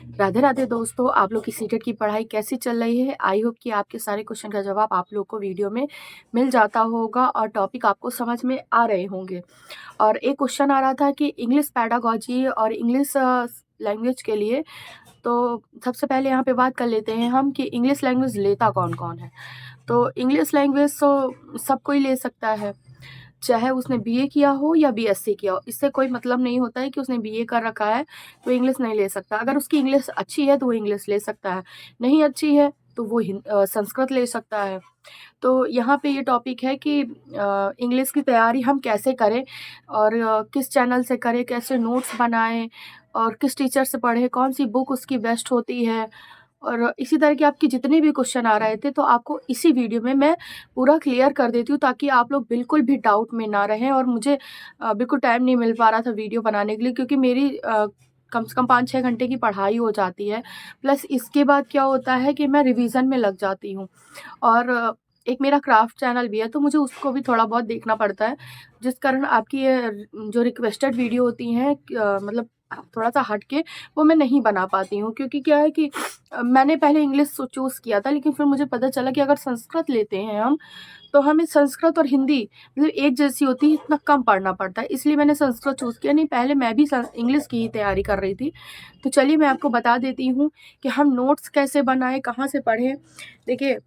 राधे राधे दोस्तों, आप लोग की सीटेट की पढ़ाई कैसी चल रही है। आई होप कि आपके सारे क्वेश्चन का जवाब आप लोग को वीडियो में मिल जाता होगा और टॉपिक आपको समझ में आ रहे होंगे। और एक क्वेश्चन आ रहा था कि इंग्लिश पैडागॉजी और इंग्लिश लैंग्वेज के लिए। तो सबसे पहले यहाँ पे बात कर लेते हैं हम कि इंग्लिश लैंग्वेज लेता कौन कौन है। तो इंग्लिश लैंग्वेज तो सब कोई ले सकता है, चाहे उसने बीए किया हो या बीएससी किया हो। इससे कोई मतलब नहीं होता है कि उसने बीए कर रखा है तो इंग्लिश नहीं ले सकता। अगर उसकी इंग्लिश अच्छी है तो वो इंग्लिश ले सकता है, नहीं अच्छी है तो वो संस्कृत ले सकता है। तो यहाँ पे ये टॉपिक है कि इंग्लिश की तैयारी हम कैसे करें और किस चैनल से करें, कैसे नोट्स बनाएं और किस टीचर से पढ़ें, कौन सी बुक उसकी बेस्ट होती है। और इसी तरह के आपके जितने भी क्वेश्चन आ रहे थे तो आपको इसी वीडियो में मैं पूरा क्लियर कर देती हूँ, ताकि आप लोग बिल्कुल भी डाउट में ना रहें। और मुझे बिल्कुल टाइम नहीं मिल पा रहा था वीडियो बनाने के लिए, क्योंकि मेरी कम से कम 5-6 घंटे की पढ़ाई हो जाती है। प्लस इसके बाद क्या होता है कि मैं रिवीजन में लग जाती हूँ। और एक मेरा क्राफ्ट चैनल भी है तो मुझे उसको भी थोड़ा बहुत देखना पड़ता है, जिस कारण आपकी ये जो रिक्वेस्टेड वीडियो होती हैं मतलब थोड़ा सा हट के वो मैं नहीं बना पाती हूँ। क्योंकि क्या है कि मैंने पहले इंग्लिश चूज़ किया था, लेकिन फिर मुझे पता चला कि अगर संस्कृत लेते हैं हम तो हमें संस्कृत और हिंदी मतलब एक जैसी होती है, इतना कम पढ़ना पड़ता है। इसलिए मैंने संस्कृत चूज़ किया। नहीं, पहले मैं भी इंग्लिश की ही तैयारी कर रही थी। तो चलिए मैं आपको बता देती हूँ कि हम नोट्स कैसे बनाएं, कहाँ से पढ़ें। देखिए,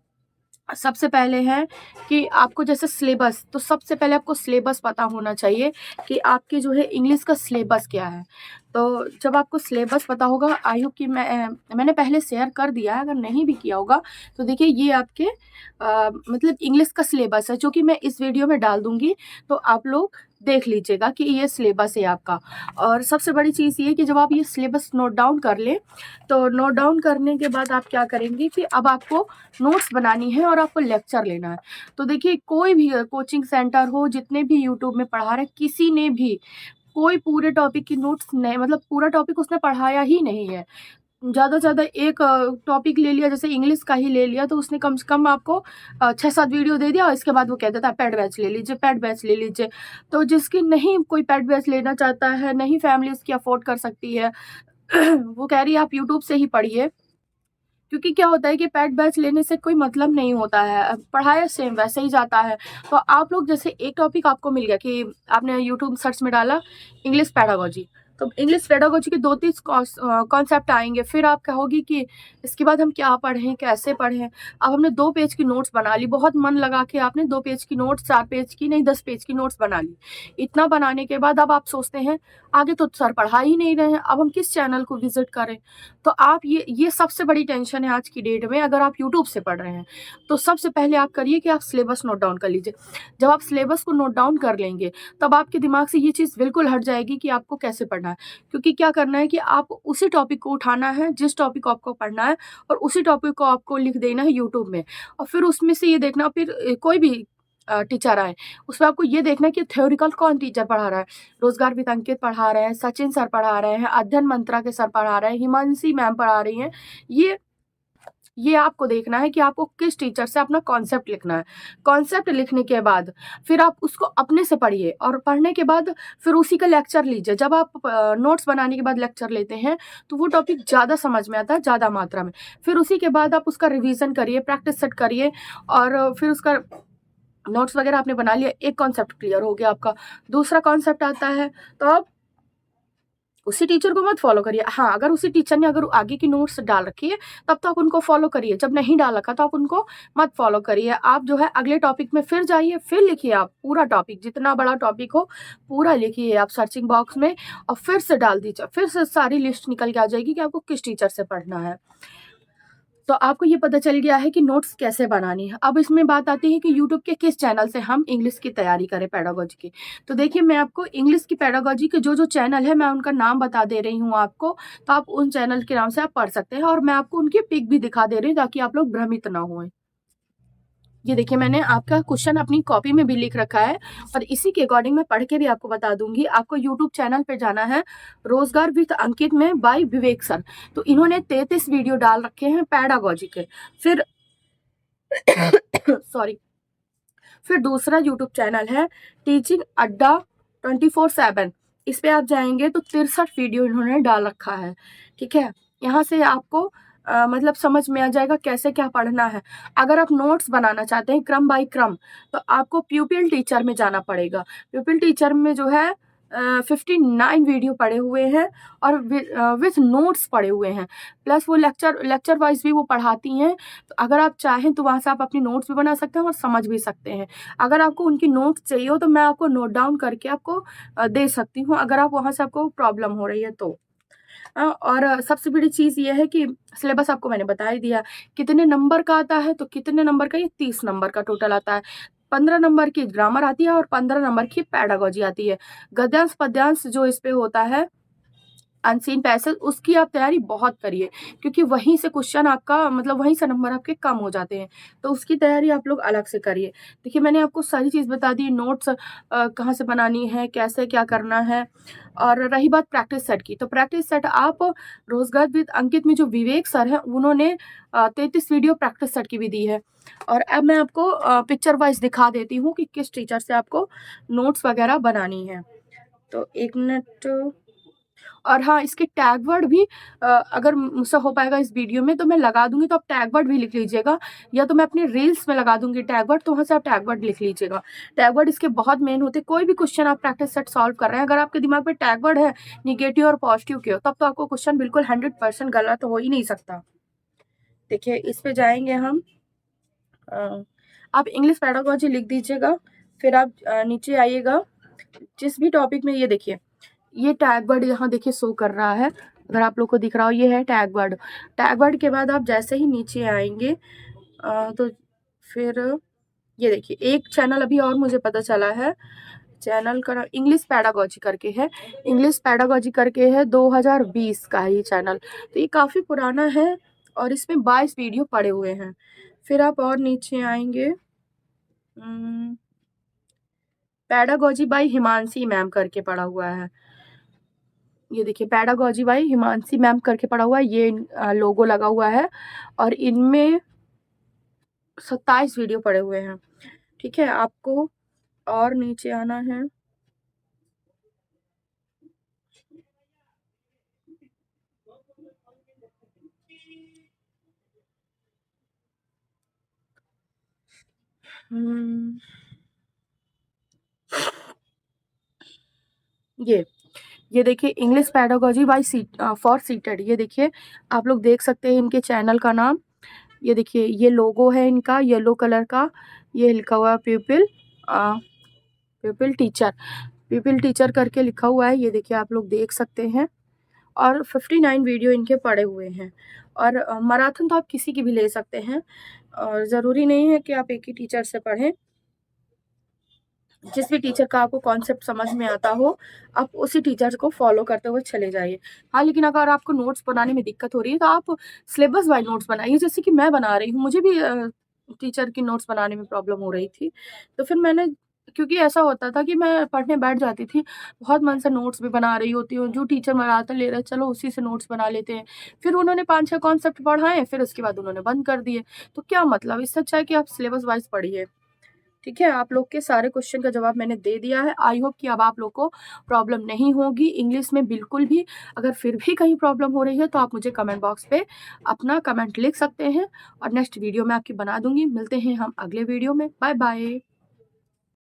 सबसे पहले है कि आपको जैसे सिलेबस, तो सबसे पहले आपको सिलेबस पता होना चाहिए कि आपकी जो है इंग्लिश का सिलेबस क्या है। तो जब आपको सिलेबस पता होगा, आई होप कि मैंने पहले शेयर कर दिया है, अगर नहीं भी किया होगा तो देखिए ये आपके मतलब इंग्लिश का सिलेबस है, जो कि मैं इस वीडियो में डाल दूंगी। तो आप लोग देख लीजिएगा कि ये सिलेबस है आपका। और सबसे बड़ी चीज़ ये कि जब आप ये सिलेबस नोट डाउन कर लें, तो नोट डाउन करने के बाद आप क्या करेंगे कि अब आपको नोट्स बनानी है और आपको लेक्चर लेना है। तो देखिए, कोई भी कोचिंग सेंटर हो, जितने भी यूट्यूब में पढ़ा रहे, किसी ने भी कोई पूरे टॉपिक की नोट्स नहीं, मतलब पूरा टॉपिक उसने पढ़ाया ही नहीं है। ज़्यादा से ज़्यादा एक टॉपिक ले लिया, जैसे इंग्लिश का ही ले लिया, तो उसने कम से कम आपको 6-7 वीडियो दे दिया और इसके बाद वो कह देता है पेड बैच ले लीजिए, पेड बैच ले लीजिए। तो जिसकी नहीं कोई पेड बैच लेना चाहता है, नहीं फैमिली उसकी अफोर्ड कर सकती है, वो कह रही है आप यूट्यूब से ही पढ़िए। क्योंकि क्या होता है कि पेड बैच लेने से कोई मतलब नहीं होता है, पढ़ाया सेम वैसे ही जाता है। तो आप लोग जैसे एक टॉपिक आपको मिल गया कि आपने यूट्यूब सर्च में डाला इंग्लिश पैडागोजी, तो इंग्लिश पैडागोजी के 2-3 कॉन्सेप्ट आएंगे। फिर आप कहोगी कि इसके बाद हम क्या पढ़ें, कैसे पढ़ें। अब हमने 2 पेज की नोट्स बना ली, बहुत मन लगा के आपने 2 पेज की नोट्स, 4 पेज की नहीं 10 पेज की नोट्स बना ली। इतना बनाने के बाद अब आप सोचते हैं आगे तो सर पढ़ा ही नहीं रहे हैं, अब हम किस चैनल को विजिट करें। तो आप ये सबसे बड़ी टेंशन है आज की डेट में। अगर आप यूट्यूब से पढ़ रहे हैं तो सबसे पहले आप करिए कि आप सिलेबस नोट डाउन कर लीजिए। जब आप सिलेबस को नोट डाउन कर लेंगे, तब आपके दिमाग से ये चीज़ बिल्कुल हट जाएगी कि आपको कैसे पढ़ना है। क्योंकि क्या करना है कि आप उसी टॉपिक को उठाना है जिस टॉपिक को आपको पढ़ना है, और उसी टॉपिक को आपको लिख देना है यूट्यूब में। और फिर उसमें से ये देखना, फिर कोई भी टीचर आए, उसमें आपको ये देखना है कि थ्योरिकल कौन टीचर पढ़ा रहा है। रोजगार विद अंकित पढ़ा रहे हैं, सचिन सर पढ़ा रहे हैं, अध्ययन मंत्रा के सर पढ़ा रहे हैं, हिमांशी मैम पढ़ा रही हैं। ये ये आपको देखना है कि आपको किस टीचर से अपना कॉन्सेप्ट लिखना है। कॉन्सेप्ट लिखने के बाद फिर आप उसको अपने से पढ़िए, और पढ़ने के बाद फिर उसी का लेक्चर लीजिए। जब आप नोट्स बनाने के बाद लेक्चर लेते हैं तो वो टॉपिक ज़्यादा समझ में आता है, ज़्यादा मात्रा में। फिर उसी के बाद आप उसका रिवीजन करिए, प्रैक्टिस सेट करिए, और फिर उसका नोट्स वगैरह आपने बना लिया, एक कॉन्सेप्ट क्लियर हो गया आपका। दूसरा कॉन्सेप्ट आता है तो आप उसी टीचर को मत फॉलो करिए। हाँ, अगर उसी टीचर ने अगर आगे की नोट्स डाल रखी है तब तो आप उनको फॉलो करिए। जब नहीं डाल रखा तो आप उनको मत फॉलो करिए। आप जो है अगले टॉपिक में फिर जाइए, फिर लिखिए आप पूरा टॉपिक, जितना बड़ा टॉपिक हो पूरा लिखिए आप सर्चिंग बॉक्स में, और फिर से डाल दीजिए। फिर से सारी लिस्ट निकल के आ जाएगी कि आपको किस टीचर से पढ़ना है। तो आपको ये पता चल गया है कि नोट्स कैसे बनानी है। अब इसमें बात आती है कि यूट्यूब के किस चैनल से हम इंग्लिश की तैयारी करें पैडागोजी की। तो देखिए, मैं आपको इंग्लिश की पैडागोजी के जो चैनल है मैं उनका नाम बता दे रही हूँ आपको। तो आप उन चैनल के नाम से आप पढ़ सकते हैं, और मैं आपको उनकी पिक भी दिखा दे रही हूँ ताकि आप लोग भ्रमित ना हुए। ये देखिए, मैंने आपका क्वेश्चन अपनी कॉपी में भी लिख रखा है, और इसी के अकॉर्डिंग मैं पढ़ के भी आपको बता दूंगी। आपको यूट्यूब चैनल पे जाना है, रोजगार विद अंकित में बाय विवेक सर। तो इन्होंने 33 वीडियो डाल रखे हैं पैडागोजी के। फिर सॉरी, फिर दूसरा यूट्यूब चैनल है टीचिंग अड्डा 24/7। इस पे आप जाएंगे तो 63 वीडियो इन्होंने डाल रखा है। ठीक है, यहाँ से आपको मतलब समझ में आ जाएगा कैसे क्या पढ़ना है। अगर आप नोट्स बनाना चाहते हैं क्रम बाय क्रम, तो आपको प्यूपिल टीचर में जाना पड़ेगा। प्यूपिल टीचर में जो है 59 वीडियो पड़े हुए हैं और विथ नोट्स पड़े हुए हैं, प्लस वो लेक्चर वाइज भी वो पढ़ाती हैं। तो अगर आप चाहें तो वहाँ से आप अपनी नोट्स भी बना सकते हैं और समझ भी सकते हैं। अगर आपको उनकी नोट्स चाहिए हो तो मैं आपको नोट डाउन करके आपको दे सकती हूँ, अगर आप वहाँ से आपको प्रॉब्लम हो रही है तो। और सबसे बड़ी चीज़ ये है कि सिलेबस आपको मैंने बता ही दिया। कितने नंबर का आता है, तो कितने नंबर का, ये 30 नंबर का टोटल आता है। 15 नंबर की ग्रामर आती है और 15 नंबर की पेडागॉजी आती है। गद्यांश पद्यांश जो इस पे होता है, अनसीन पैसेज, उसकी आप तैयारी बहुत करिए, क्योंकि वहीं से क्वेश्चन आपका मतलब वहीं से नंबर आपके कम हो जाते हैं, तो उसकी तैयारी आप लोग अलग से करिए। देखिए मैंने आपको सारी चीज़ बता दी, नोट्स कहाँ से बनानी है, कैसे क्या करना है। और रही बात प्रैक्टिस सेट की, तो प्रैक्टिस सेट आप रोजगार विद अंकित में जो विवेक सर हैं उन्होंने 33 वीडियो प्रैक्टिस सेट की भी दी है। और अब मैं आपको पिक्चर वाइज दिखा देती हूँ कि किस टीचर से आपको नोट्स वगैरह बनानी है। तो 1 मिनट। और हाँ, इसके टैग वर्ड भी अगर मुझसे हो पाएगा इस वीडियो में तो मैं लगा दूँगी, तो आप टैग वर्ड भी लिख लीजिएगा, या तो मैं अपनी रील्स में लगा दूँगी टैग वर्ड, तो वहाँ से आप टैग वर्ड लिख लीजिएगा। टैग वर्ड इसके बहुत मेन होते हैं। कोई भी क्वेश्चन आप प्रैक्टिस सेट सॉल्व कर रहे हैं, अगर आपके दिमाग में टैग वर्ड है नेगेटिव और पॉजिटिव के, तब तो आपको क्वेश्चन बिल्कुल 100% गलत हो ही नहीं सकता। देखिए इस पे जाएँगे हम। अ, आप इंग्लिश पेडागॉजी लिख दीजिएगा, फिर आप नीचे आइएगा, जिस भी टॉपिक में, ये देखिए ये टैग वर्ड यहाँ देखिए शो कर रहा है, अगर आप लोग को दिख रहा हो, ये है टैग वर्ड। टैग वर्ड के बाद आप जैसे ही नीचे आएंगे तो फिर ये देखिए एक चैनल अभी और मुझे पता चला है, चैनल का नाम इंग्लिश पैडागॉजी करके है। इंग्लिश पैडागॉजी करके है, 2020 का है ये चैनल, तो ये काफ़ी पुराना है और इसमें 22 वीडियो पड़े हुए हैं। फिर आप और नीचे आएंगे, पैडागॉजी बाय हिमांशी मैम करके पड़ा हुआ है। ये देखिए पैडागॉजी बाय हिमांशी मैम करके पड़ा हुआ है, ये लोगो लगा हुआ है और इनमें 27 वीडियो पड़े हुए हैं। ठीक है, आपको और नीचे आना है। हम्म, ये देखिए इंग्लिश पैडागॉजी बाय फॉर सीटेड, ये देखिए आप लोग देख सकते हैं इनके चैनल का नाम। ये देखिए ये लोगो है इनका येलो कलर का, ये लिखा हुआ है प्यूपिल प्यूपिल टीचर, प्यूपिल टीचर करके लिखा हुआ है, ये देखिए आप लोग देख सकते हैं। और 59 वीडियो इनके पड़े हुए हैं। और मैराथन तो आप किसी की भी ले सकते हैं, और ज़रूरी नहीं है कि आप एक ही टीचर से पढ़ें। जिस भी टीचर का आपको कॉन्सेप्ट समझ में आता हो, आप उसी टीचर को फॉलो करते हुए चले जाइए। हाँ, लेकिन अगर आपको नोट्स बनाने में दिक्कत हो रही है तो आप सिलेबस वाइज नोट्स बनाइए, जैसे कि मैं बना रही हूँ। मुझे भी टीचर की नोट्स बनाने में प्रॉब्लम हो रही थी, तो फिर मैंने, क्योंकि ऐसा होता था कि मैं पढ़ने बैठ जाती थी, बहुत मन से नोट्स भी बना रही होती हूँ, जो टीचर मैराथन ले रहे हैं चलो उसी से नोट्स बना लेते हैं। फिर उन्होंने 5-6 कॉन्सेप्ट पढ़ाए, फिर उसके बाद उन्होंने बंद कर दिए। तो क्या मतलब, इससे अच्छा है कि आप सिलेबस वाइज पढ़िए। ठीक है, आप लोग के सारे क्वेश्चन का जवाब मैंने दे दिया है। आई होप कि अब आप लोग को प्रॉब्लम नहीं होगी इंग्लिश में बिल्कुल भी। अगर फिर भी कहीं प्रॉब्लम हो रही है तो आप मुझे कमेंट बॉक्स पे अपना कमेंट लिख सकते हैं और नेक्स्ट वीडियो में आपकी बना दूंगी। मिलते हैं हम अगले वीडियो में। Bye bye.